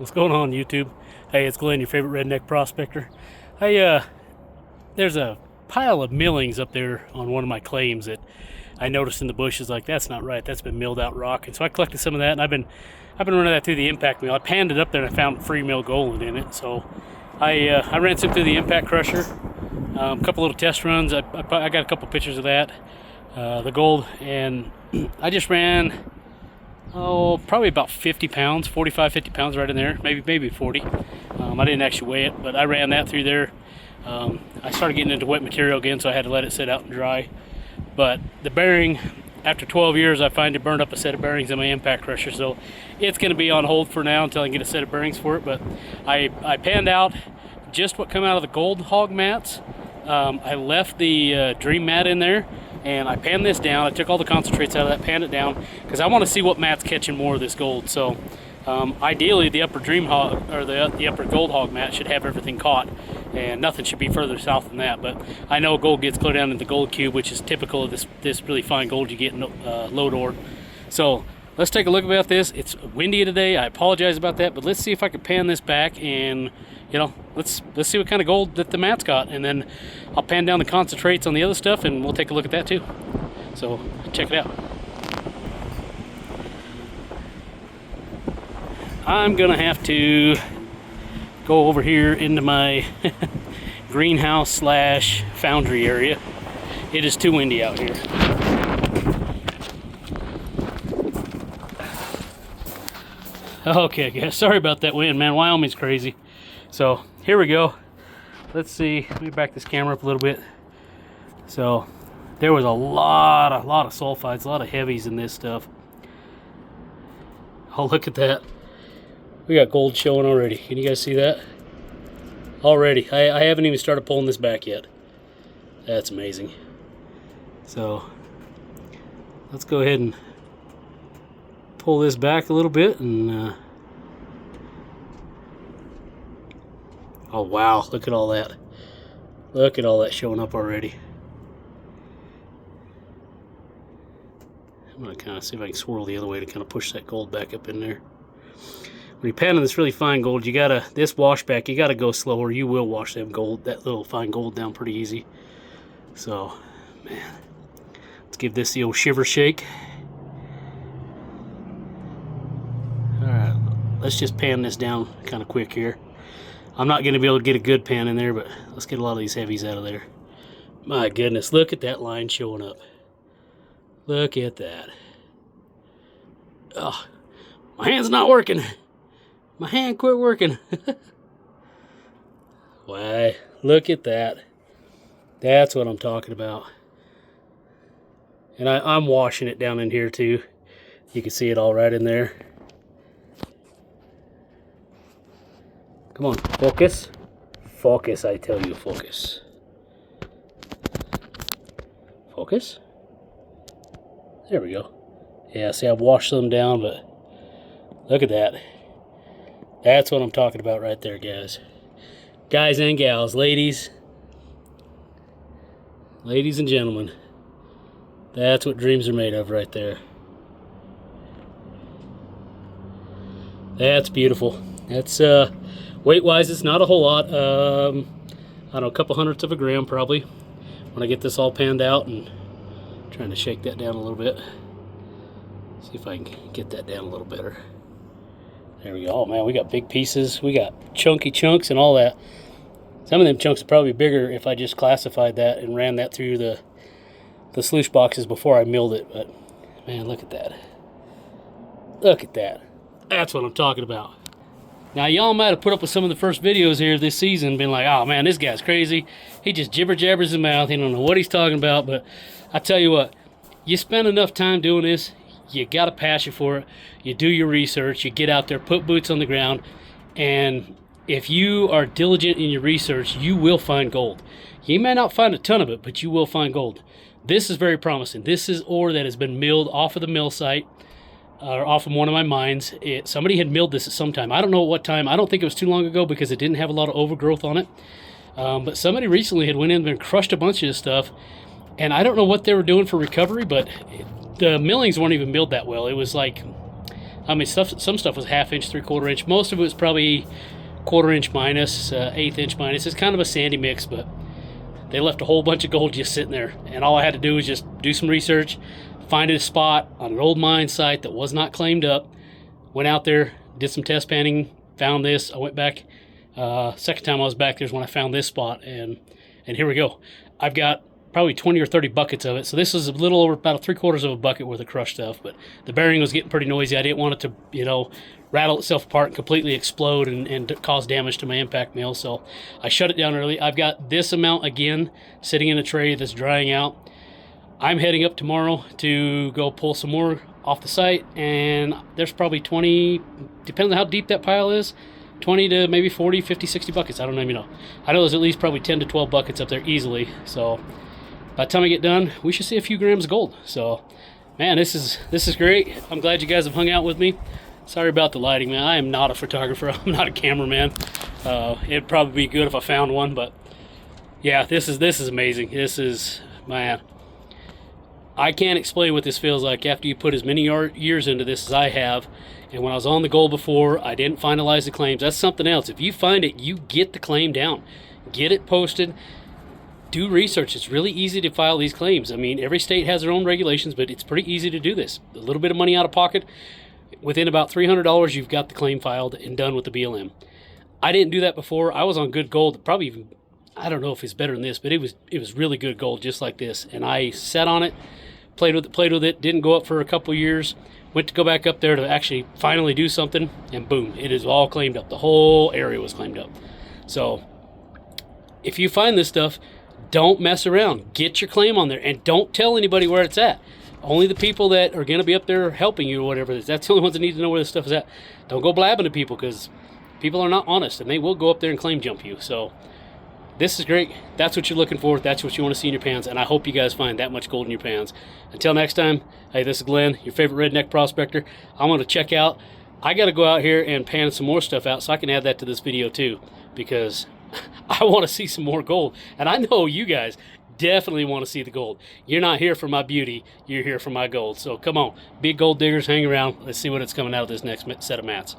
What's going on, YouTube? Hey, it's Glenn, your favorite redneck prospector. Hey, there's a pile of millings up there on one of my claims that I noticed in the bushes. Like, that's not right. That's been milled out rock. And so I collected some of that, and I've been running that through the impact mill. I panned it up there, and I found free mill gold in it. So I ran some through the impact crusher. A couple little test runs. I got a couple pictures of that, the gold, and I just ran. Probably about 50 pounds, 45, 50 pounds right in there, maybe 40. I didn't actually weigh it, but I ran that through there. I started getting into wet material again, so I had to let it sit out and dry. But the bearing, after 12 years, I find it burned up a set of bearings in my impact crusher, so it's going to be on hold for now until I can get a set of bearings for it. But I panned out just what come out of the Gold Hog mats. I left the Dream mat in there, and I panned this down. I took all the concentrates out of that, panned it down, because I want to see what mat's catching more of this gold. So ideally, the upper Dream Hog, or the upper Gold Hog mat should have everything caught, and nothing should be further south than that. But I know gold gets clear down into the gold cube, which is typical of this really fine gold you get in low door. So let's take a look about this. It's windy today. I apologize about that, but let's see if I can pan this back and, let's see what kind of gold that the mat's got, and then I'll pan down the concentrates on the other stuff, and we'll take a look at that too. So check it out. I'm gonna have to go over here into my greenhouse slash foundry area. It is too windy out here. Okay, guys, sorry about that wind, man. Wyoming's crazy. So here we go. Let's see. Let me back this camera up a little bit. So there was a lot of sulfides, a lot of heavies in this stuff. Oh, look at that. We got gold showing already. Can you guys see that? Already. I haven't even started pulling this back yet. That's amazing. So let's go ahead and pull this back a little bit, and oh wow, look at all that. Look at all that showing up already. I'm gonna kind of see if I can swirl the other way to kind of push that gold back up in there. When you're panning this really fine gold, this washback, you gotta go slower. You will wash that little fine gold down pretty easy. So, man, let's give this the old shiver shake. Alright, let's just pan this down kind of quick here. I'm not going to be able to get a good pan in there, but let's get a lot of these heavies out of there. My goodness, look at that line showing up. Look at that. Oh, my hand's not working. My hand quit working. Why, look at that. That's what I'm talking about. And I'm washing it down in here too. You can see it all right in there. Come on, focus. Focus, I tell you, focus. Focus. There we go. Yeah, see, I've washed them down, but look at that. That's what I'm talking about right there, guys. Guys and gals, ladies and gentlemen. That's what dreams are made of right there. That's beautiful. That's, weight-wise, it's not a whole lot. I don't know, a couple hundredths of a gram probably. When I get this all panned out, and I'm trying to shake that down a little bit. See if I can get that down a little better. There we go. Oh man, we got big pieces. We got chunky chunks and all that. Some of them chunks would probably be bigger if I just classified that and ran that through the sluice boxes before I milled it. But man, look at that. Look at that. That's what I'm talking about. Now, y'all might have put up with some of the first videos here this season, been like, oh man, this guy's crazy. He just jibber jabbers his mouth. He don't know what he's talking about. But I tell you what, you spend enough time doing this, you got a passion for it. You do your research. You get out there, put boots on the ground. And if you are diligent in your research, you will find gold. You may not find a ton of it, but you will find gold. This is very promising. This is ore that has been milled off of the mill site. Or off of one of my mines. Somebody had milled this at some time. I don't know at what time. I don't think it was too long ago because it didn't have a lot of overgrowth on it. But somebody recently had went in and crushed a bunch of this stuff. And I don't know what they were doing for recovery, but the millings weren't even milled that well. It was like, I I mean, some stuff was 1/2 inch, 3/4 inch. Most of it was probably 1/4 inch minus, 1/8 inch minus. It's kind of a sandy mix, but they left a whole bunch of gold just sitting there. And all I had to do was just do some research, find a spot on an old mine site that was not claimed up. Went out there, did some test panning, found this. I went back. Second time I was back there's when I found this spot, and here we go. I've got probably 20 or 30 buckets of it. So this is a little over about 3/4 of a bucket worth of crushed stuff, but the bearing was getting pretty noisy. I didn't want it to, you know, rattle itself apart and completely explode and cause damage to my impact mill. So I shut it down early. I've got this amount again sitting in a tray that's drying out. I'm heading up tomorrow to go pull some more off the site, and there's probably 20, depending on how deep that pile is, 20 to maybe 40, 50, 60 buckets. I don't even know. I know there's at least probably 10 to 12 buckets up there easily. So by the time I get done, we should see a few grams of gold. So, man, this is great. I'm glad you guys have hung out with me. Sorry about the lighting, man. I am not a photographer. I'm not a cameraman. It'd probably be good if I found one, but yeah, this is amazing. This is, man, I can't explain what this feels like after you put as many years into this as I have. And when I was on the gold before, I didn't finalize the claims. That's something else. If you find it, you get the claim down. Get it posted. Do research. It's really easy to file these claims. I mean, every state has their own regulations, but it's pretty easy to do this. A little bit of money out of pocket. Within about $300, you've got the claim filed and done with the BLM. I didn't do that before. I was on good gold. Probably even, I don't know if it's better than this, but it was really good gold, just like this. And I sat on it, played with it, didn't go up for a couple years. Went to go back up there to actually finally do something, and boom, it is all claimed up. The whole area was claimed up. So if you find this stuff, don't mess around. Get your claim on there, and don't tell anybody where it's at. Only the people that are going to be up there helping you or whatever it is. That's the only ones that need to know where this stuff is at. Don't go blabbing to people, because people are not honest, and they will go up there and claim jump you. So this is great. That's what you're looking for. That's what you want to see in your pans, and I hope you guys find that much gold in your pans. Until next time, hey, this is Glenn, your favorite redneck prospector. I'm going to check out. I got to go out here and pan some more stuff out so I can add that to this video too, because I want to see some more gold. And I know you guys definitely want to see the gold. You're not here for my beauty. You're here for my gold. So come on, big gold diggers, hang around. Let's see what it's coming out of this next set of mats.